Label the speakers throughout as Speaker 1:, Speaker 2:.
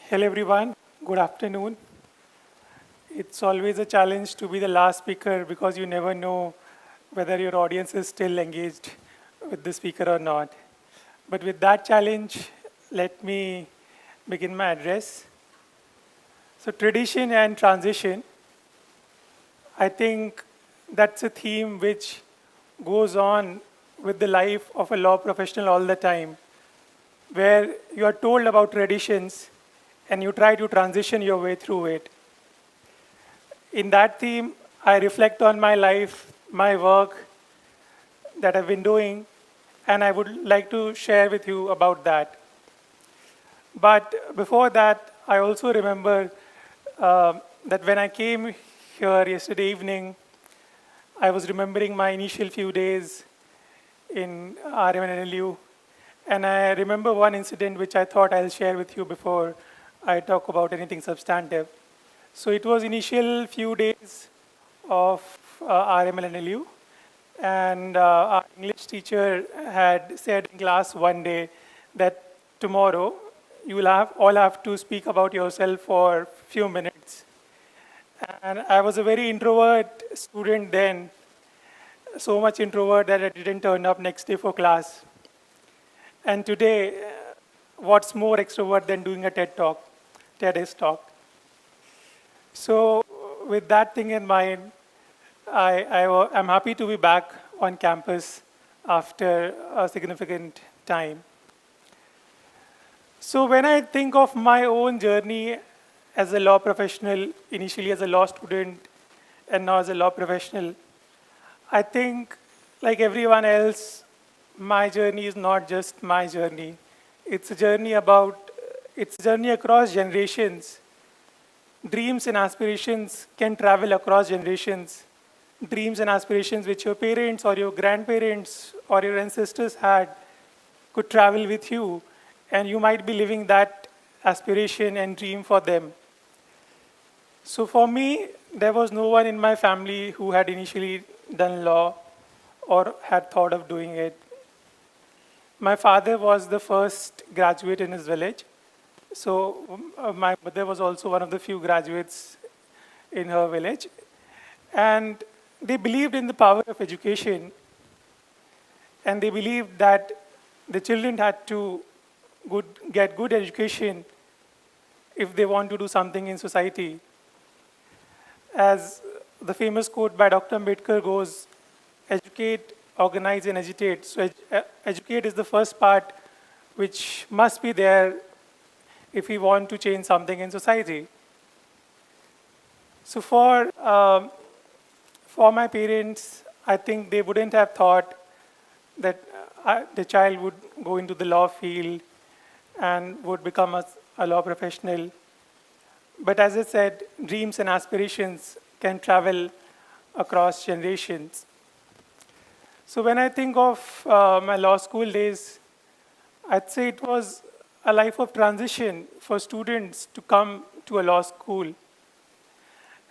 Speaker 1: Hello everyone, good afternoon. It's always a challenge to be the last speaker because you never know whether your audience is still engaged with the speaker or not. But with that challenge, let me begin my address. So tradition and transition, I think that's a theme which goes on with the life of a law professional all the time, where you are told about traditions and you try to transition your way through it. In that theme, I reflect on my life, my work that I've been doing, and I would like to share with you about that. But before that, I also remember that when I came here yesterday evening, I was remembering my initial few days in RMNLU, and I remember one incident which I thought I'll share with you before I talk about anything substantive. So it was initial few days of RMLNLU, and our English teacher had said in class one day that tomorrow you will all have to speak about yourself for few minutes. And I was a very introvert student then, so much introvert that I didn't turn up next day for class. And today, what's more extrovert than doing a TEDx talk? So with that thing in mind, I'm happy to be back on campus after a significant time. So when I think of my own journey as a law professional, initially as a law student and now as a law professional, I think like everyone else, my journey is not just my journey. It's a journey across generations. Dreams and aspirations can travel across generations. Dreams and aspirations which your parents or your grandparents or your ancestors had could travel with you, and you might be living that aspiration and dream for them. So for me, there was no one in my family who had initially done law or had thought of doing it. My father was the first graduate in his village. So my mother was also one of the few graduates in her village. And they believed in the power of education. And they believed that the children had to get good education if they want to do something in society. As the famous quote by Dr. Ambedkar goes, educate, organize, and agitate. So educate is the first part which must be there if we want to change something in society. So for my parents, I think they wouldn't have thought that the child would go into the law field and would become a law professional. But as I said, dreams and aspirations can travel across generations. So when I think of my law school days, I'd say it was a life of transition for students to come to a law school.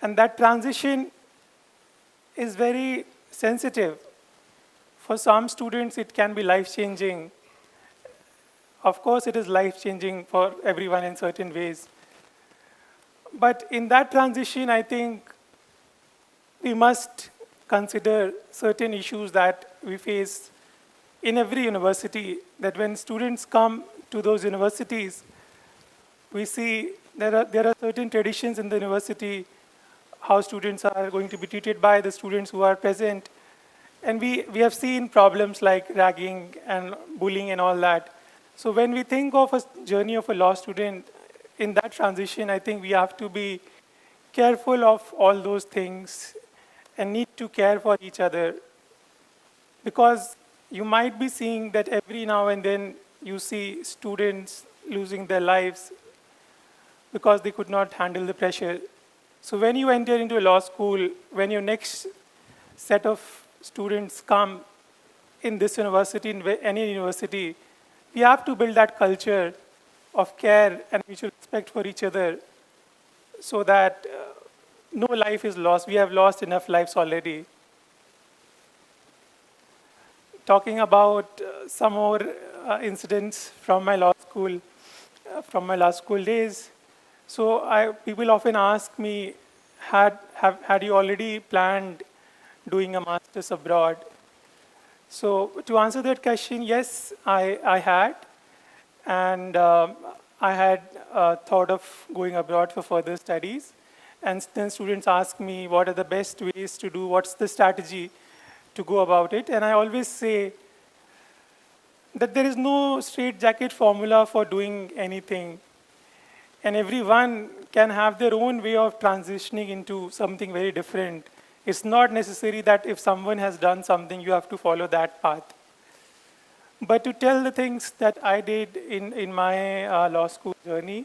Speaker 1: And that transition is very sensitive. For some students, it can be life-changing. Of course, it is life-changing for everyone in certain ways. But in that transition, I think we must consider certain issues that we face in every university, that when students come to those universities, we see there are certain traditions in the university, how students are going to be treated by the students who are present. And we have seen problems like ragging and bullying and all that. So when we think of a journey of a law student, in that transition, I think we have to be careful of all those things and need to care for each other. Because you might be seeing that every now and then you see students losing their lives because they could not handle the pressure. So when you enter into a law school, when your next set of students come in this university, in any university, we have to build that culture of care and mutual respect for each other so that no life is lost. We have lost enough lives already. Talking about some more incidents from my law school days. So people often ask me, had you already planned doing a master's abroad? So to answer that question, yes, I had. And I had thought of going abroad for further studies. And then students ask me, what are the best ways to do, what's the strategy to go about it? And I always say that there is no straitjacket formula for doing anything. And everyone can have their own way of transitioning into something very different. It's not necessary that if someone has done something, you have to follow that path. But to tell the things that I did in my law school journey,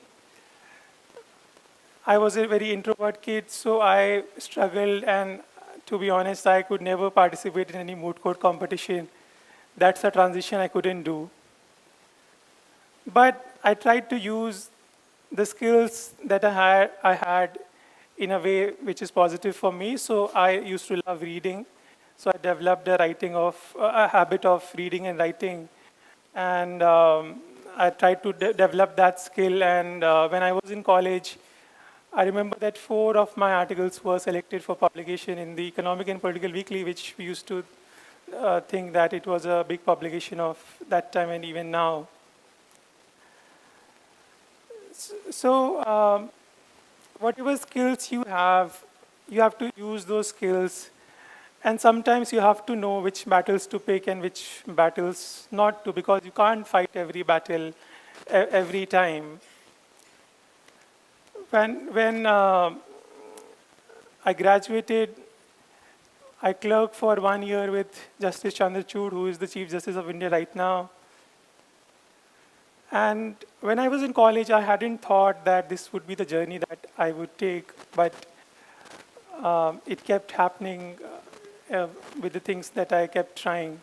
Speaker 1: I was a very introvert kid, so I struggled, and to be honest, I could never participate in any moot court competition. That's a transition I couldn't do. But I tried to use the skills that I had in a way which is positive for me. So I used to love reading. So I developed a habit of reading and writing. And I tried to develop that skill. And when I was in college, I remember that 4 of my articles were selected for publication in the Economic and Political Weekly, which we used to think that it was a big publication of that time and even now. So whatever skills you have to use those skills. And sometimes you have to know which battles to pick and which battles not to, because you can't fight every battle every time. When I graduated, I clerked for 1 year with Justice Chandrachud, who is the Chief Justice of India right now. And when I was in college, I hadn't thought that this would be the journey that I would take, but it kept happening with the things that I kept trying.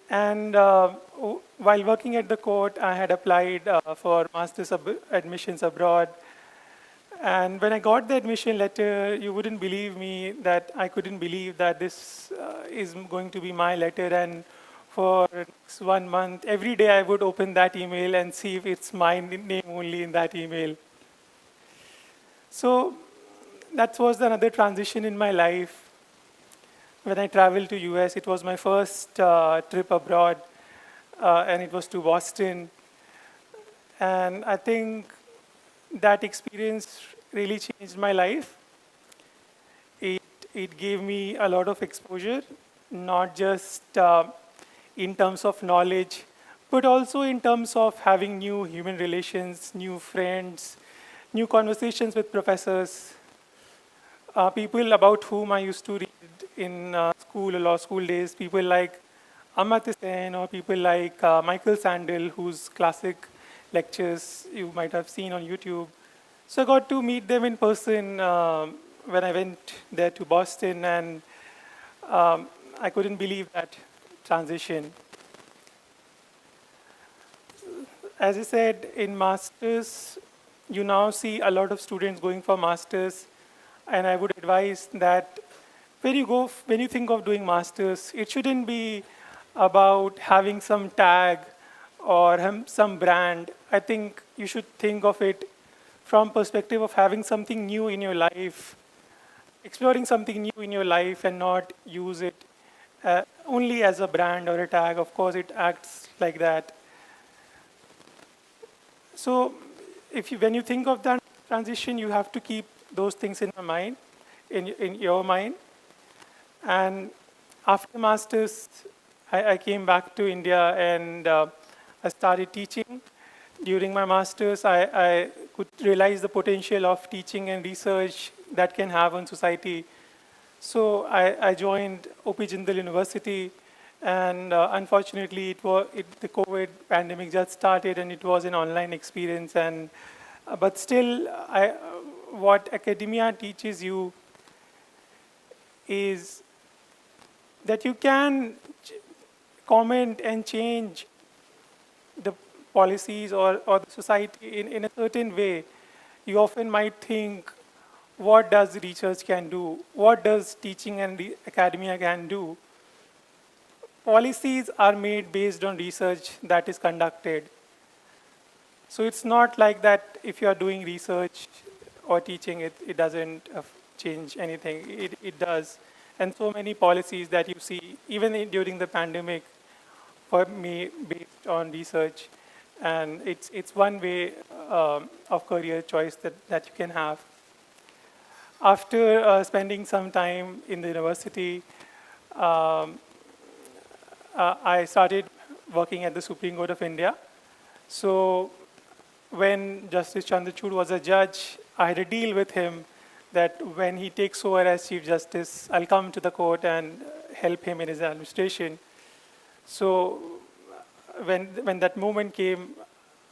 Speaker 1: And while working at the court, I had applied for master's admissions abroad. And when I got the admission letter, you wouldn't believe me that I couldn't believe that this is going to be my letter. And for next 1 month, every day I would open that email and see if it's my name only in that email. So that was another transition in my life. When I traveled to US, it was my first trip abroad, and it was to Boston. And I think that experience really changed my life. It gave me a lot of exposure, not just in terms of knowledge, but also in terms of having new human relations, new friends, new conversations with professors, people about whom I used to read in school or law school days, people like Amartya Sen or people like Michael Sandel, whose classic lectures you might have seen on YouTube. So I got to meet them in person when I went there to Boston, and I couldn't believe that transition. As I said, in masters, you now see a lot of students going for masters, and I would advise that when you think of doing masters, it shouldn't be about having some tag or some brand. I think you should think of it from perspective of having something new in your life, exploring something new in your life, and not use it only as a brand or a tag. Of course, it acts like that. So when you think of that transition, you have to keep those things in your mind. And after masters, I came back to India, and I started teaching. During my masters, I could realize the potential of teaching and research that can have on society. So I joined OP Jindal University, and unfortunately, the COVID pandemic just started, and it was an online experience. But still, what academia teaches you is that you can comment and change the policies or the society in a certain way. You often might think, what does research can do? What does teaching and academia can do? Policies are made based on research that is conducted. So it's not like that if you are doing research or teaching, it doesn't change anything. It does. And so many policies that you see, even during the pandemic, for me, based on research. And it's one way of career choice that you can have. After spending some time in the university, um, I started working at the Supreme Court of India. So when Justice Chandrachud was a judge, I had a deal with him that when he takes over as Chief Justice, I'll come to the court and help him in his administration. So when that moment came,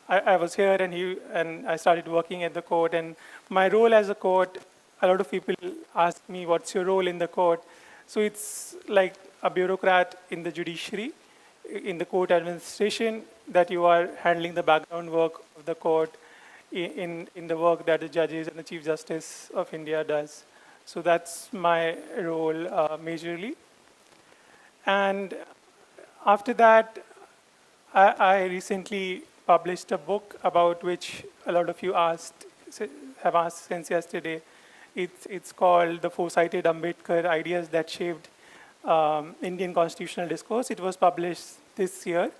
Speaker 1: I was here and I started working at the court. And my role as a court, a lot of people ask me, what's your role in the court? So it's like a bureaucrat in the judiciary, in the court administration, that you are handling the background work of the court in the work that the judges and the Chief Justice of India does. So that's my role majorly. And after that, I recently published a book about which a lot of you have asked since yesterday. It's called The Foresighted Ambedkar Ideas That Shaped Indian Constitutional Discourse. It was published this year,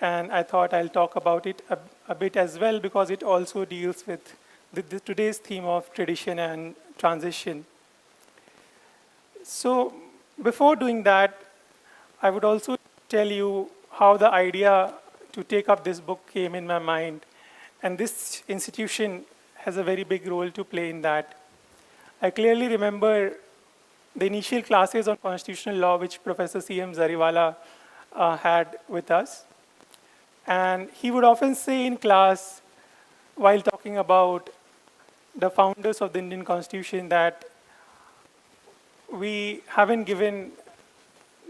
Speaker 1: and I thought I'll talk about it a bit as well because it also deals with today's theme of tradition and transition. So before doing that, I would also tell you how the idea to take up this book came in my mind. And this institution has a very big role to play in that. I clearly remember the initial classes on constitutional law which Professor C.M. Zariwala had with us. And he would often say in class, while talking about the founders of the Indian Constitution, that we haven't given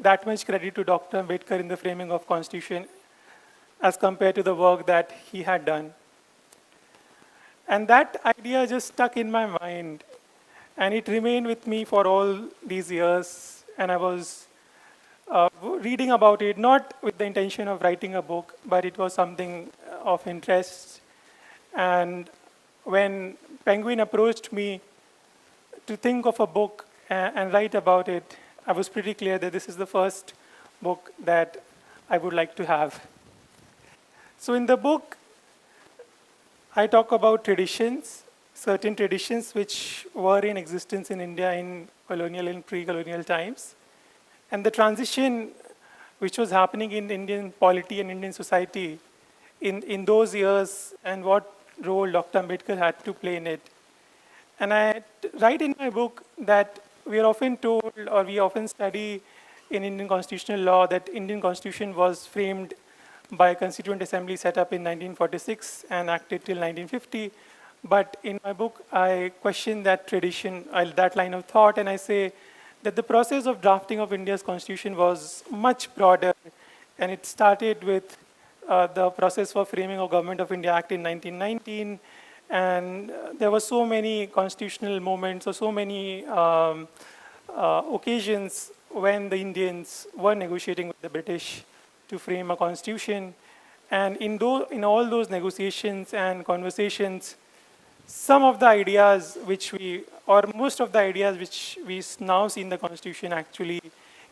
Speaker 1: that much credit to Dr. Ambedkar in the framing of Constitution as compared to the work that he had done. And that idea just stuck in my mind, and it remained with me for all these years. And I was reading about it, not with the intention of writing a book, but it was something of interest. And when Penguin approached me to think of a book and write about it, I was pretty clear that this is the first book that I would like to have. So in the book, I talk about traditions, certain traditions which were in existence in India in colonial and pre-colonial times, and the transition which was happening in Indian polity and Indian society in those years, and what role Dr. Ambedkar had to play in it. And I write in my book that we are often told, or we often study in Indian constitutional law, that Indian Constitution was framed by a Constituent Assembly set up in 1946 and acted till 1950. But in my book, I question that tradition, that line of thought, and I say that the process of drafting of India's constitution was much broader, and it started with the process for framing of Government of India Act in 1919, and there were so many constitutional moments or so many occasions when the Indians were negotiating with the British to frame a constitution. And in all those negotiations and conversations, some of the ideas or most of the ideas which we now see in the Constitution actually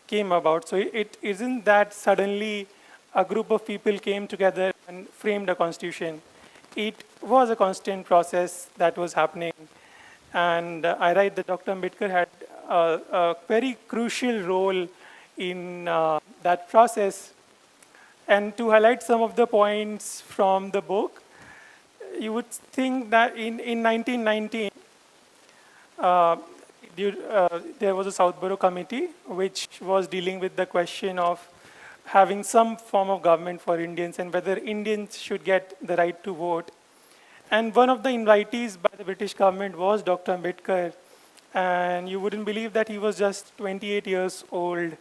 Speaker 1: came about. So it isn't that suddenly a group of people came together and framed a Constitution. It was a constant process that was happening. And I write that Dr. Ambedkar had a very crucial role in that process. And to highlight some of the points from the book, you would think that in 1919, there was a Southborough Committee which was dealing with the question of having some form of government for Indians and whether Indians should get the right to vote. And one of the invitees by the British government was Dr. Ambedkar. And you wouldn't believe that he was just 28 years old.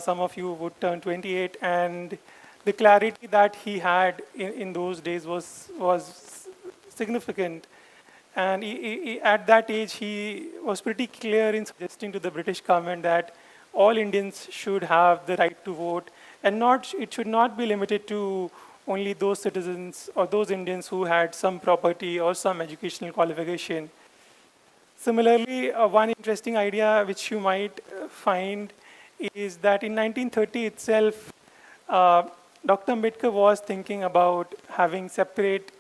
Speaker 1: Some of you would turn 28. And the clarity that he had in those days was significant. And at that age, he was pretty clear in suggesting to the British government that all Indians should have the right to vote, and it should not be limited to only those citizens or those Indians who had some property or some educational qualification. Similarly, one interesting idea which you might find is that in 1930 itself, uh, Dr. Ambedkar was thinking about having separate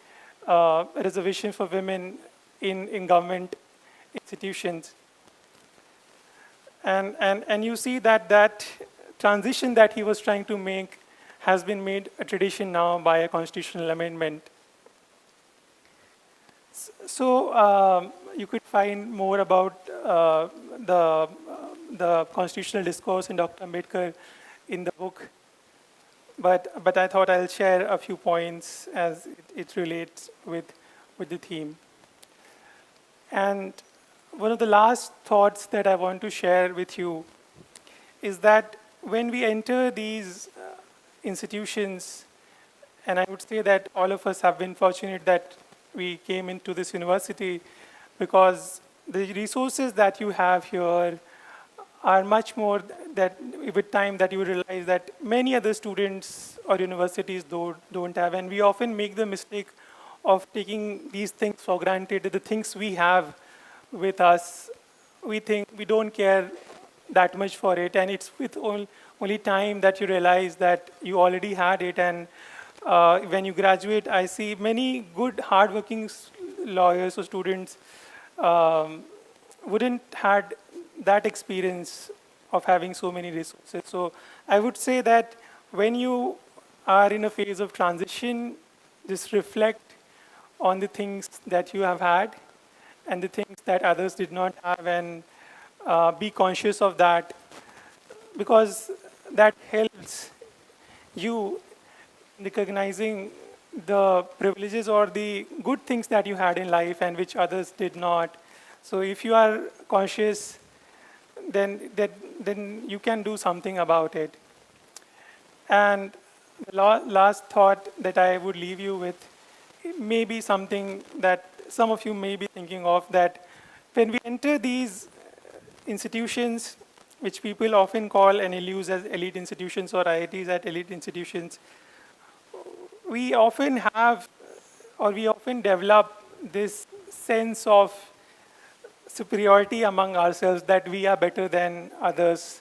Speaker 1: reservation for women in government institutions. And you see that that transition that he was trying to make has been made a tradition now by a constitutional amendment. So you could find more about the constitutional discourse in Dr. Ambedkar in the book. But I thought I'll share a few points as it relates with the theme. And one of the last thoughts that I want to share with you is that when we enter these institutions, and I would say that all of us have been fortunate that we came into this university because the resources that you have here are much more that with time that you realize that many other students or universities don't have. And we often make the mistake of taking these things for granted, the things we have with us. We think we don't care that much for it, and it's with only time that you realize that you already had it. And when you graduate, I see many good, hardworking lawyers or students wouldn't had that experience of having so many resources. So I would say that when you are in a phase of transition, just reflect on the things that you have had and the things that others did not have, and be conscious of that, because that helps you recognizing the privileges or the good things that you had in life and which others did not. So if you are conscious, then you can do something about it. And the last thought that I would leave you with may be something that some of you may be thinking of, that when we enter these institutions, which people often call NLUs as elite institutions or IITs at elite institutions, we often have, or we often develop this sense of superiority among ourselves, that we are better than others.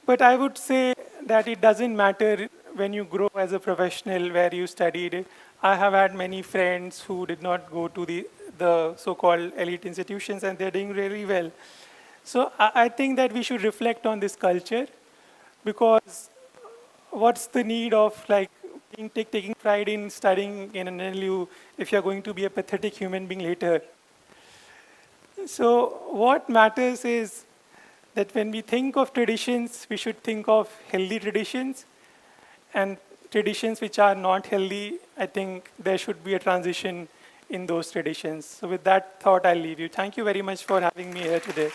Speaker 1: But I would say that it doesn't matter when you grow as a professional where you studied. I have had many friends who did not go to the so-called elite institutions, and they're doing really well. So I think that we should reflect on this culture, because what's the need of taking pride in studying in an NLU if you're going to be a pathetic human being later? So what matters is that when we think of traditions, we should think of healthy traditions, and traditions which are not healthy, I think there should be a transition in those traditions. So with that thought, I'll leave you. Thank you very much for having me here today.